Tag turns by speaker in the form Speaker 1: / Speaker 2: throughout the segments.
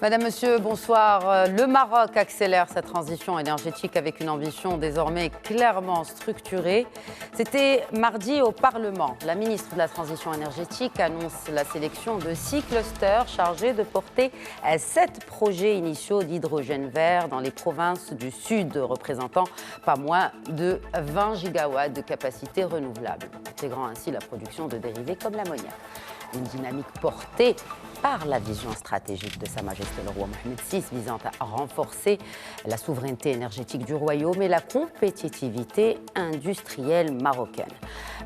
Speaker 1: Madame, Monsieur, bonsoir. Le Maroc accélère sa transition énergétique avec une ambition désormais clairement structurée. C'était mardi au Parlement. La ministre de la Transition énergétique annonce la sélection de 6 clusters chargés de porter 7 projets initiaux d'hydrogène vert dans les provinces du Sud, représentant pas moins de 20 gigawatts de capacité renouvelable, intégrant ainsi la production de dérivés comme l'ammoniac. Une dynamique portée par la vision stratégique de Sa Majesté le roi Mohamed VI visant à renforcer la souveraineté énergétique du royaume et la compétitivité industrielle marocaine.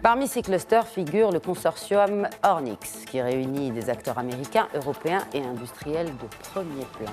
Speaker 1: Parmi ces clusters figure le consortium Orynx, qui réunit des acteurs américains, européens et industriels de premier plan.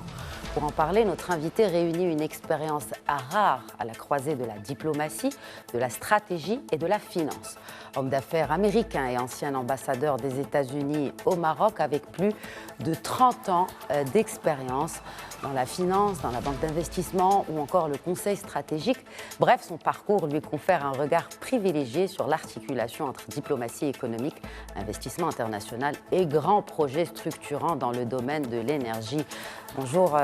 Speaker 1: Pour en parler, notre invité réunit une expérience rare à la croisée de la diplomatie, de la stratégie et de la finance. Homme d'affaires américain et ancien ambassadeur des États-Unis au Maroc avec plus de 30 ans d'expérience dans la finance, dans la banque d'investissement ou encore le conseil stratégique. Bref, son parcours lui confère un regard privilégié sur l'articulation entre diplomatie économique, investissement international et grands projets structurants dans le domaine de l'énergie. Bonjour,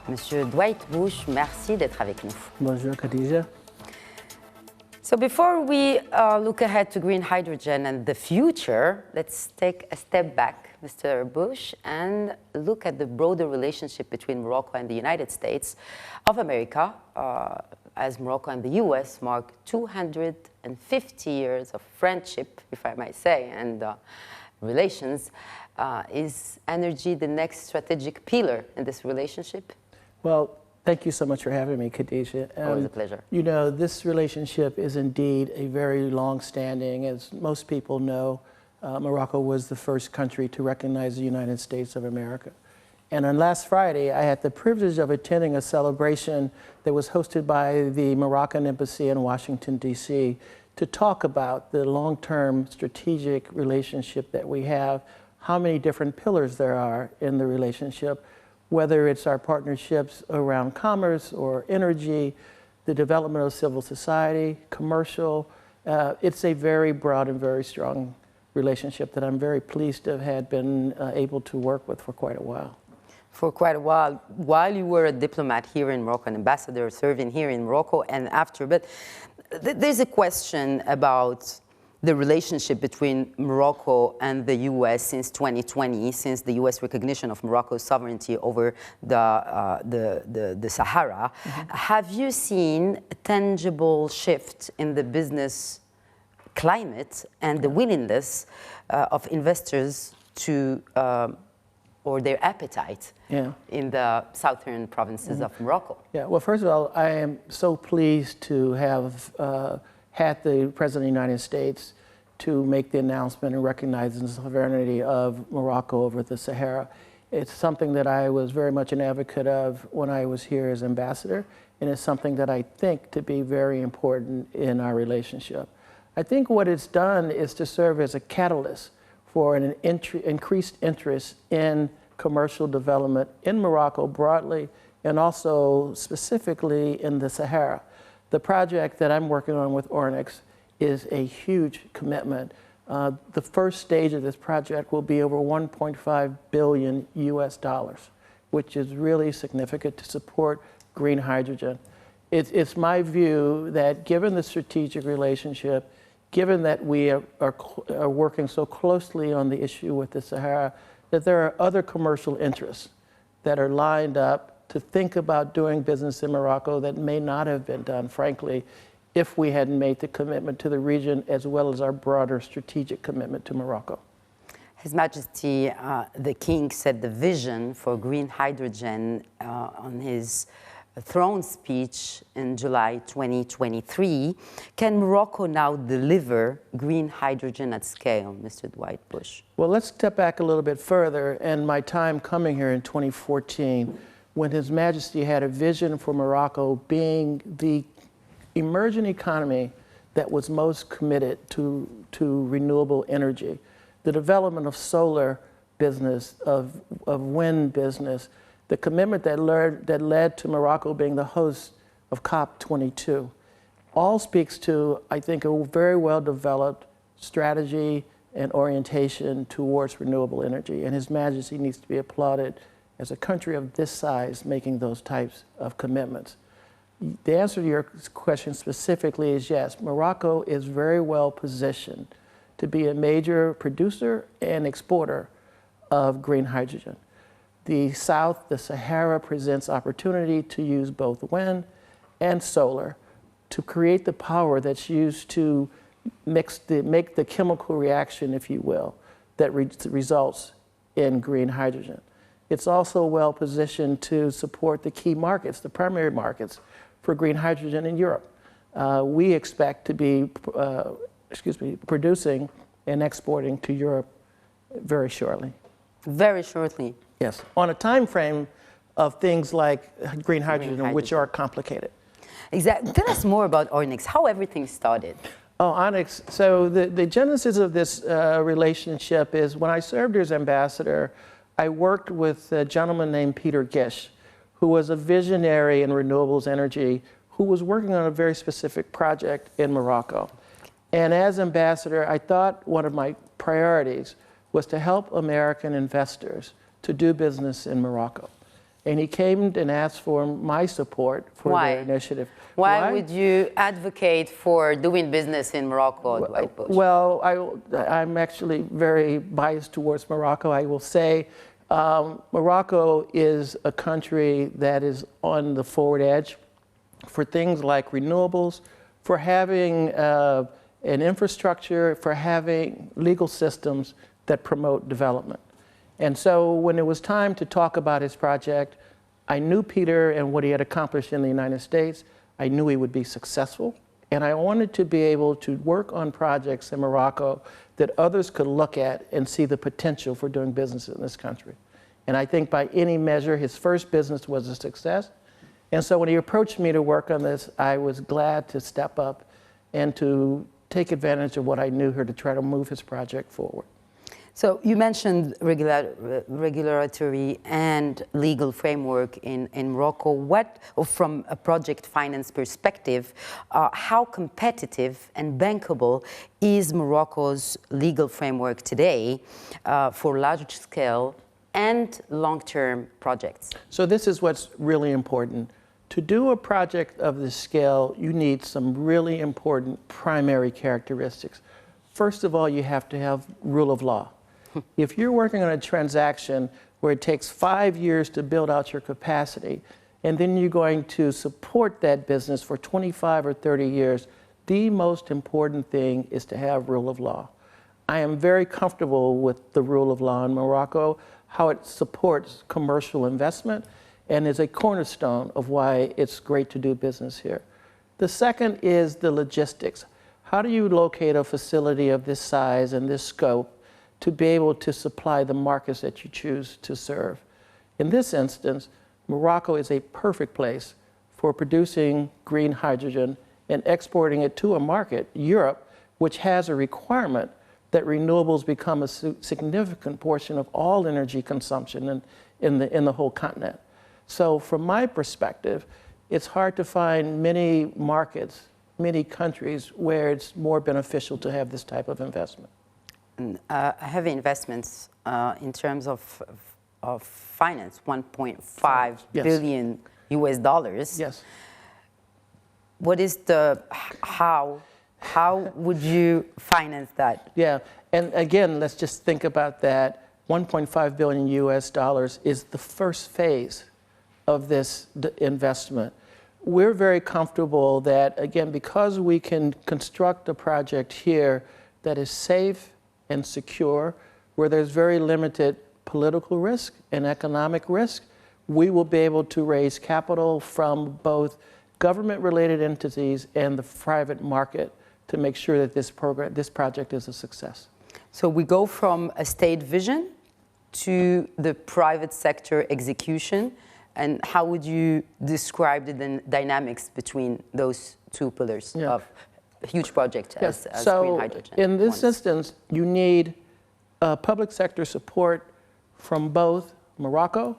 Speaker 1: Monsieur Dwight Bush, merci d'être avec nous.
Speaker 2: Bonjour, Khadija.
Speaker 1: So before we look ahead to green hydrogen and the future, let's take a step back, Mr. Bush, and look at the broader relationship between Morocco and the United States of America, as Morocco and the US mark 250 years of friendship, if I might say, and relations. Is energy the next strategic pillar in this relationship?
Speaker 2: Well, thank you so much for having me, Khadija.
Speaker 1: Always a pleasure.
Speaker 2: You know, this relationship is indeed a very long-standing. As most people know, Morocco was the first country to recognize the United States of America. And on last Friday, I had the privilege of attending a celebration that was hosted by the Moroccan Embassy in Washington, D.C., to talk about the long-term strategic relationship that we have, how many different pillars there are in the relationship, whether it's our partnerships around commerce or energy, the development of civil society, commercial. It's a very broad and very strong relationship that I'm very pleased to have been able to work with for quite a while.
Speaker 1: For quite a while you were a diplomat here in Morocco, an ambassador serving here in Morocco and after. But there's a question about the relationship between Morocco and the U.S. since 2020, since the U.S. recognition of Morocco's sovereignty over the Sahara. Mm-hmm. Have you seen a tangible shift in the business climate and the willingness of investors to, or their appetite in the southern provinces of Morocco?
Speaker 2: Yeah, well, first of all, I am so pleased to have had the President of the United States to make the announcement and recognize the sovereignty of Morocco over the Sahara. It's something that I was very much an advocate of when I was here as ambassador, and it's something that I think to be very important in our relationship. I think what it's done is to serve as a catalyst for an increased interest in commercial development in Morocco broadly, and also specifically in the Sahara. The project that I'm working on with Orynx is a huge commitment. The first stage of this project will be over $1.5 billion US, which is really significant to support green hydrogen. It's my view that given the strategic relationship, given that we are working so closely on the issue with the Sahara, that there are other commercial interests that are lined up to think about doing business in Morocco that may not have been done, frankly, if we hadn't made the commitment to the region as well as our broader strategic commitment to Morocco.
Speaker 1: His Majesty the King said the vision for green hydrogen on his throne speech in July 2023. Can Morocco now deliver green hydrogen at scale, Mr. Dwight Bush?
Speaker 2: Well, let's step back a little bit further. And my time coming here in 2014, when His Majesty had a vision for Morocco being the emerging economy that was most committed to renewable energy, the development of solar business, of wind business, the commitment that led to Morocco being the host of COP22, all speaks to, I think, a very well-developed strategy and orientation towards renewable energy. And His Majesty needs to be applauded as a country of this size, making those types of commitments? The answer to your question specifically is yes. Morocco is very well positioned to be a major producer and exporter of green hydrogen. The South, the Sahara, presents opportunity to use both wind and solar to create the power that's used to make the chemical reaction, if you will, that results in green hydrogen. It's also well positioned to support the key markets, the primary markets for green hydrogen in Europe. We expect to be producing and exporting to Europe very shortly.
Speaker 1: Very shortly.
Speaker 2: Yes, on a time frame of things like green hydrogen, which are complicated.
Speaker 1: Exactly. Tell us more about Orynx, how everything started.
Speaker 2: Oh, Orynx. So the genesis of this relationship is when I served as ambassador, I worked with a gentleman named Peter Gish, who was a visionary in renewables energy, who was working on a very specific project in Morocco. And as ambassador, I thought one of my priorities was to help American investors to do business in Morocco. And he came and asked for my support for their initiative.
Speaker 1: Why would you advocate for doing business in Morocco, Dwight Bush?
Speaker 2: Well, I'm actually very biased towards Morocco. I will say Morocco is a country that is on the forward edge for things like renewables, for having an infrastructure, for having legal systems that promote development. And so when it was time to talk about his project, I knew Peter and what he had accomplished in the United States. I knew he would be successful. And I wanted to be able to work on projects in Morocco that others could look at and see the potential for doing business in this country. And I think by any measure, his first business was a success. And so when he approached me to work on this, I was glad to step up and to take advantage of what I knew here to try to move his project forward.
Speaker 1: So you mentioned regulatory and legal framework in Morocco. From a project finance perspective, how competitive and bankable is Morocco's legal framework today for large-scale and long-term projects?
Speaker 2: So this is what's really important. To do a project of this scale, you need some really important primary characteristics. First of all, you have to have rule of law. If you're working on a transaction where it takes 5 years to build out your capacity, and then you're going to support that business for 25 or 30 years, the most important thing is to have rule of law. I am very comfortable with the rule of law in Morocco, how it supports commercial investment, and is a cornerstone of why it's great to do business here. The second is the logistics. How do you locate a facility of this size and this scope to be able to supply the markets that you choose to serve? In this instance, Morocco is a perfect place for producing green hydrogen and exporting it to a market, Europe, which has a requirement that renewables become a significant portion of all energy consumption in the whole continent. So from my perspective, it's hard to find many markets, many countries where it's more beneficial to have this type of investment.
Speaker 1: Heavy investments in terms of finance, 1.5 billion US dollars.
Speaker 2: Yes.
Speaker 1: What is how would you finance that?
Speaker 2: Yeah, and again, let's just think about that. 1.5 billion US dollars is the first phase of this investment. We're very comfortable that, again, because we can construct a project here that is safe and secure, where there's very limited political risk and economic risk, we will be able to raise capital from both government-related entities and the private market to make sure that this project is a success.
Speaker 1: So we go from a state vision to the private sector execution, and how would you describe the dynamics between those two pillars of a huge project as green hydrogen?
Speaker 2: So in this instance, you need public sector support from both Morocco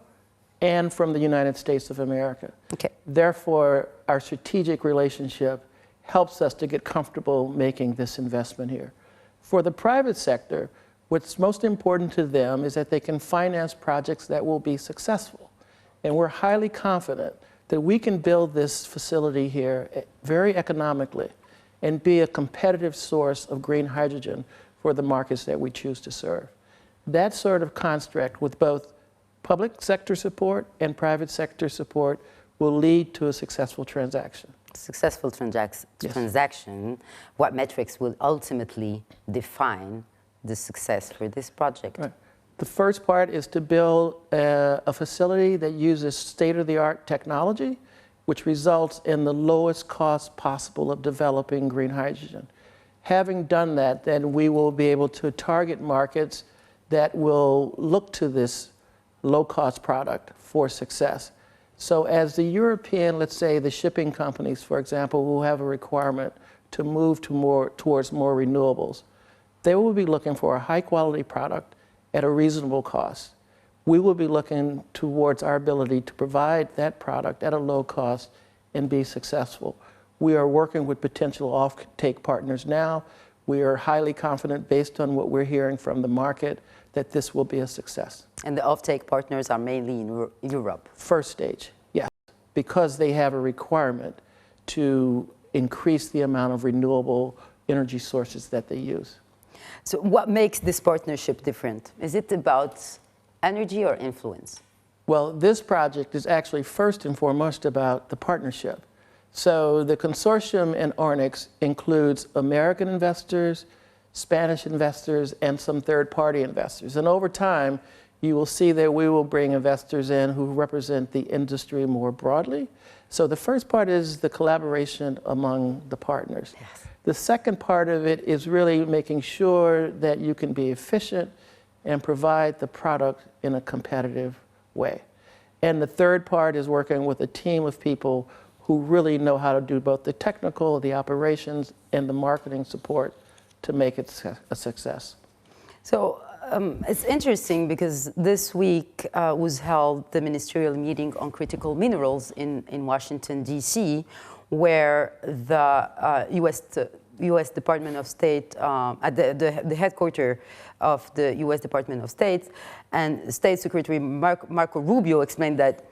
Speaker 2: and from the United States of America.
Speaker 1: Okay.
Speaker 2: Therefore, our strategic relationship helps us to get comfortable making this investment here. For the private sector, What's most important to them is that they can finance projects that will be successful. And we're highly confident that we can build this facility here very economically and be a competitive source of green hydrogen for the markets that we choose to serve. That sort of construct with both public sector support and private sector support will lead to a successful transaction.
Speaker 1: Successful transaction, what metrics will ultimately define the success for this project?
Speaker 2: Right. The first part is to build a facility that uses state-of-the-art technology, which results in the lowest cost possible of developing green hydrogen. Having done that, then we will be able to target markets that will look to this low-cost product for success. So as the European, let's say the shipping companies, for example, who have a requirement to move towards more renewables, they will be looking for a high-quality product at a reasonable cost. We will be looking towards our ability to provide that product at a low cost and be successful. We are working with potential off-take partners now. We are highly confident, based on what we're hearing from the market, that this will be a success.
Speaker 1: And the off-take partners are mainly in Europe?
Speaker 2: First stage, yes, because they have a requirement to increase the amount of renewable energy sources that they use.
Speaker 1: So what makes this partnership different? Is it about energy or influence?
Speaker 2: Well, this project is actually first and foremost about the partnership. So the consortium in Orynx includes American investors, Spanish investors, and some third-party investors. And over time, you will see that we will bring investors in who represent the industry more broadly. So the first part is the collaboration among the partners.
Speaker 1: Yes.
Speaker 2: The second part of it is really making sure that you can be efficient and provide the product in a competitive way. And the third part is working with a team of people who really know how to do both the technical, the operations, and the marketing support to make it a success.
Speaker 1: So it's interesting because this week was held the ministerial meeting on critical minerals in Washington, D.C., where the U.S. Department of State, at the headquarters of the U.S. Department of State, and State Secretary Marco Rubio explained that,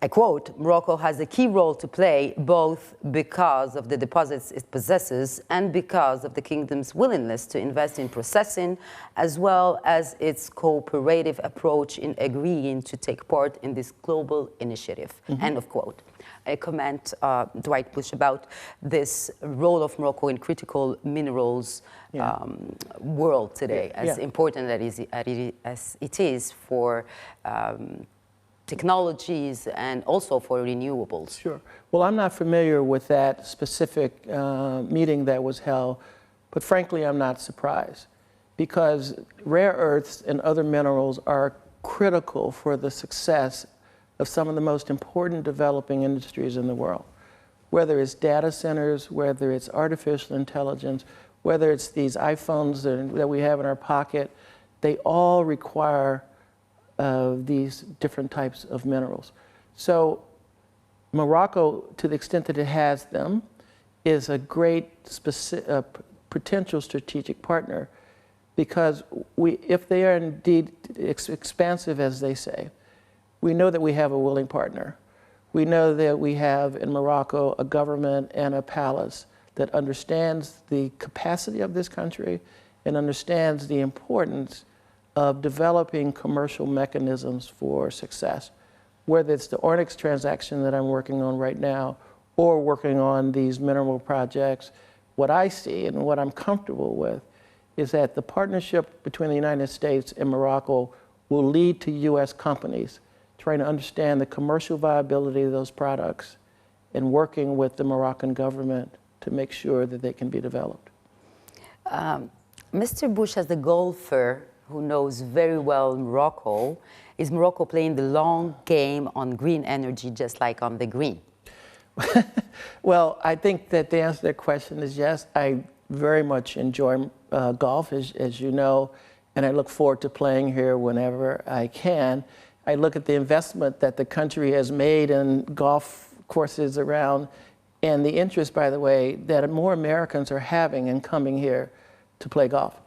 Speaker 1: I quote, Morocco has a key role to play both because of the deposits it possesses and because of the kingdom's willingness to invest in processing, as well as its cooperative approach in agreeing to take part in this global initiative, end of quote. I comment Dwight Bush about this role of Morocco in critical minerals world today, as important as it is for technologies and also for renewables.
Speaker 2: Sure. Well, I'm not familiar with that specific meeting that was held, but frankly, I'm not surprised because rare earths and other minerals are critical for the success of some of the most important developing industries in the world, whether it's data centers, whether it's artificial intelligence, whether it's these iPhones that we have in our pocket, they all require these different types of minerals. So Morocco, to the extent that it has them, is a great potential strategic partner because if they are indeed expansive as they say, we know that we have a willing partner. We know that we have in Morocco a government and a palace that understands the capacity of this country and understands the importance of developing commercial mechanisms for success, whether it's the Orynx transaction that I'm working on right now or working on these mineral projects. What I see and what I'm comfortable with is that the partnership between the United States and Morocco will lead to U.S. companies trying to understand the commercial viability of those products and working with the Moroccan government to make sure that they can be developed.
Speaker 1: Mr. Bush, as the golfer who knows very well Morocco, is Morocco playing the long game on green energy just like on the green?
Speaker 2: Well, I think that the answer to that question is yes. I very much enjoy golf, as you know, and I look forward to playing here whenever I can. I look at the investment that the country has made in golf courses around, and the interest, by the way, that more Americans are having in coming here to play golf.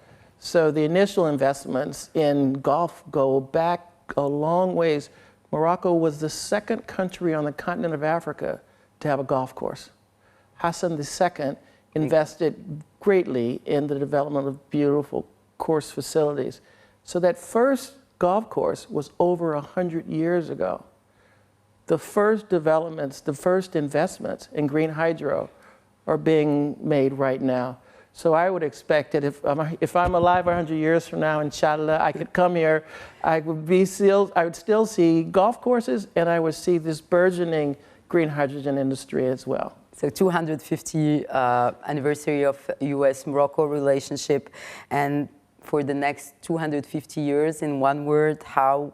Speaker 2: So the initial investments in golf go back a long ways. Morocco was the second country on the continent of Africa to have a golf course. Hassan II invested greatly in the development of beautiful course facilities. So that first golf course was over 100 years ago. The first developments, the first investments in green hydro are being made right now. So I would expect that if I'm alive 100 years from now, inshallah, I could come here, I would still see golf courses, and I would see this burgeoning green hydrogen industry as well.
Speaker 1: So 250 anniversary of U.S.-Morocco relationship, and for the next 250 years, in one word, how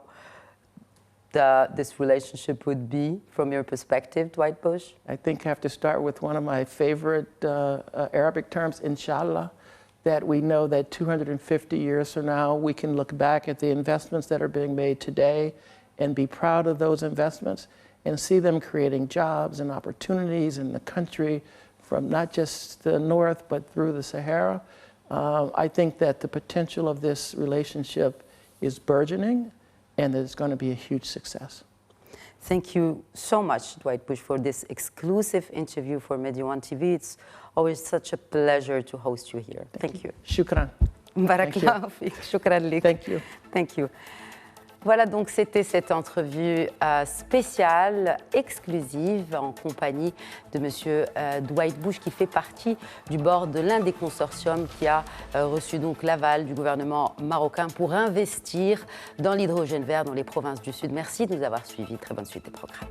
Speaker 1: this relationship would be from your perspective, Dwight Bush?
Speaker 2: I think I have to start with one of my favorite Arabic terms, inshallah, that we know that 250 years from now, we can look back at the investments that are being made today and be proud of those investments and see them creating jobs and opportunities in the country from not just the north, but through the Sahara. I think that the potential of this relationship is burgeoning, and that it's going to be a huge success.
Speaker 1: Thank you so much, Dwight Bush, for this exclusive interview for Media One TV. It's always such a pleasure to host you here. Thank you.
Speaker 2: Shukran.
Speaker 1: Barakallahu fik. Shukran lik.
Speaker 2: Thank you.
Speaker 1: Thank you. Voilà, donc c'était cette entrevue spéciale, exclusive, en compagnie de Monsieur Dwight Bush, qui fait partie du board de l'un des consortiums qui a reçu donc l'aval du gouvernement marocain pour investir dans l'hydrogène vert dans les provinces du Sud. Merci de nous avoir suivis. Très bonne suite des programmes.